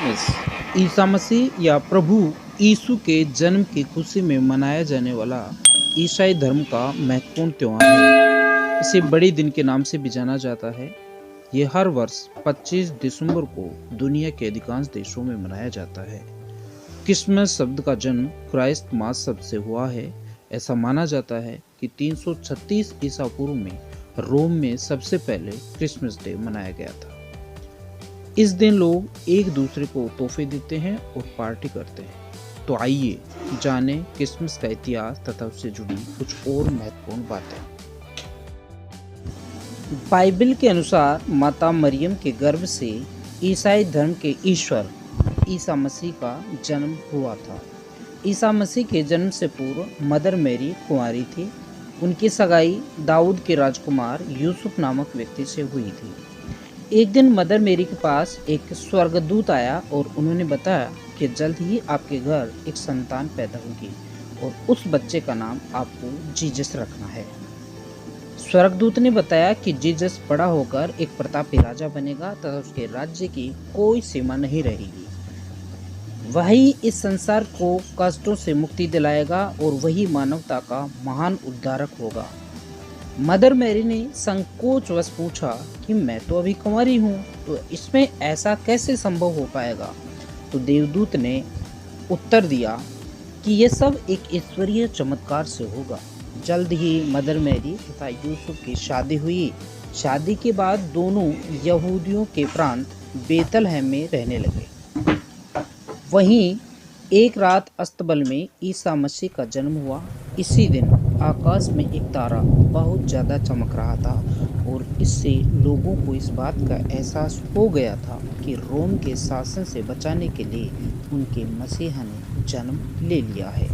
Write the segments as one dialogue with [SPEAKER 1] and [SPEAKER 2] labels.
[SPEAKER 1] Christmas Isa Masih या प्रभु यीशु के जन्म की खुशी में मनाया जाने वाला ईसाई धर्म का महत्वपूर्ण त्योहार है। इसे बड़े दिन के नाम से भी जाना जाता है। ये हर वर्ष 25 दिसंबर को दुनिया के अधिकांश देशों में मनाया जाता है। क्रिसमस शब्द का जन्म क्राइस्ट मास शब्द से हुआ है। ऐसा माना जाता है कि 336 ईसा पूर्व में रोम में सबसे पहले क्रिसमस डे मनाया गया था। इस दिन लोग एक दूसरे को तोहफे देते हैं और पार्टी करते हैं। तो आइए जाने क्रिसमस का इतिहास तथा उससे जुड़ी कुछ और महत्वपूर्ण बातें। बाइबल के अनुसार माता मरियम के गर्भ से ईसाई धर्म के ईश्वर ईसा मसीह का जन्म हुआ था। ईसा मसीह के जन्म से पूर्व मदर मैरी कुंवारी थी। उनकी सगाई दाऊद के राजकुमार यूसुफ नामक व्यक्ति से हुई थी। एक दिन मदर मैरी के पास एक स्वर्गदूत आया और उन्होंने बताया कि जल्द ही आपके घर एक संतान पैदा होगी और उस बच्चे का नाम आपको जीसस रखना है। स्वर्गदूत ने बताया कि जीसस बड़ा होकर एक प्रतापी राजा बनेगा तथा उसके राज्य की कोई सीमा नहीं रहेगी। वही इस संसार को कष्टों से मुक्ति दिलाएगा और वही मानवता का महान उद्धारक होगा। मदर मैरी ने संकोचवश पूछा कि मैं तो अभी कुंवारी हूँ, तो इसमें ऐसा कैसे संभव हो पाएगा। तो देवदूत ने उत्तर दिया कि यह सब एक ईश्वरीय चमत्कार से होगा। जल्द ही मदर मैरी तथा यूसुफ की शादी हुई। शादी के बाद दोनों यहूदियों के प्रांत बेतलहम में रहने लगे। वहीं एक रात अस्तबल में ईसा मसीह का जन्म हुआ। इसी दिन आकाश में एक तारा बहुत ज़्यादा चमक रहा था और इससे लोगों को इस बात का एहसास हो गया था कि रोम के शासन से बचाने के लिए उनके मसीहा ने जन्म ले लिया है।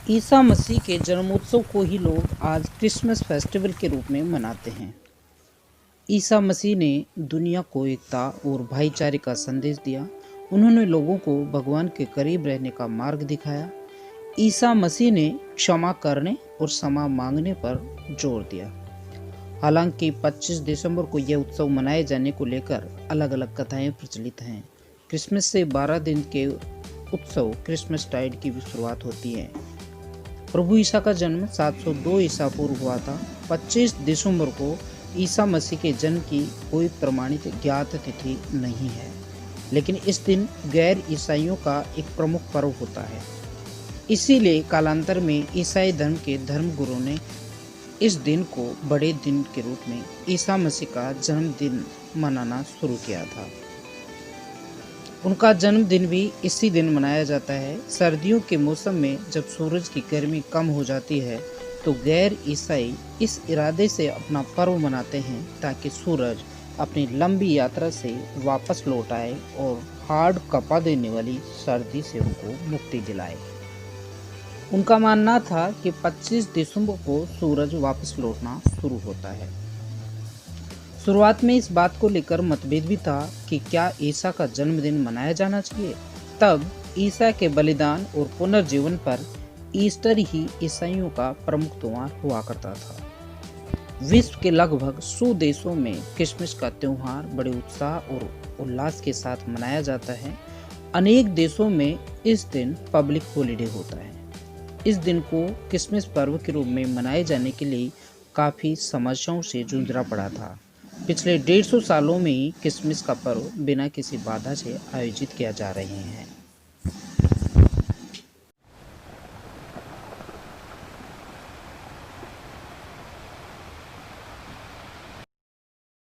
[SPEAKER 1] ईसा मसीह के जन्मोत्सव को ही लोग आज क्रिसमस फेस्टिवल के रूप में मनाते हैं। ईसा मसीह ने दुनिया को एकता और भाईचारे का संदेश दिया। उन्होंने लोगों को भगवान के करीब रहने का मार्ग दिखाया। ईसा मसीह ने क्षमा करने और क्षमा मांगने पर जोर दिया। हालांकि 25 दिसंबर को यह उत्सव मनाए जाने को लेकर अलग अलग कथाएं प्रचलित हैं। क्रिसमस से 12 दिन के उत्सव क्रिसमस टाइड की भी शुरुआत होती है। प्रभु ईसा का जन्म 702 ईसा पूर्व हुआ था। 25 दिसंबर को ईसा मसीह के जन्म की कोई प्रमाणित ज्ञात तिथि नहीं है, लेकिन इस दिन गैर ईसाइयों का एक प्रमुख पर्व होता है। इसीलिए कालांतर में ईसाई धर्म के धर्मगुरुओं ने इस दिन को बड़े दिन के रूप में ईसा मसीह का जन्मदिन मनाना शुरू किया था। उनका जन्मदिन भी इसी दिन मनाया जाता है। सर्दियों के मौसम में जब सूरज की गर्मी कम हो जाती है तो गैर ईसाई इस इरादे से अपना पर्व मनाते हैं ताकि सूरज अपनी लंबी यात्रा से वापस लौट आए और हाड़ कपा देने वाली सर्दी से उनको मुक्ति दिलाए। उनका मानना था कि 25 दिसंबर को सूरज वापस लौटना शुरू होता है। शुरुआत में इस बात को लेकर मतभेद भी था कि क्या ईसा का जन्मदिन मनाया जाना चाहिए। तब ईसा के बलिदान और पुनर्जीवन पर ईस्टर ही ईसाइयों का प्रमुख त्योहार हुआ करता था। विश्व के लगभग 100 देशों में क्रिसमस का त्यौहार बड़े उत्साह और उल्लास के साथ मनाया जाता है। अनेक देशों में इस दिन पब्लिक हॉलिडे होता है। इस दिन को क्रिसमस पर्व के रूप में मनाए जाने के लिए काफ़ी समस्याओं से जूझना पड़ा था। पिछले 150 सालों में ही क्रिसमस का पर्व बिना किसी बाधा से आयोजित किया जा रहे हैं।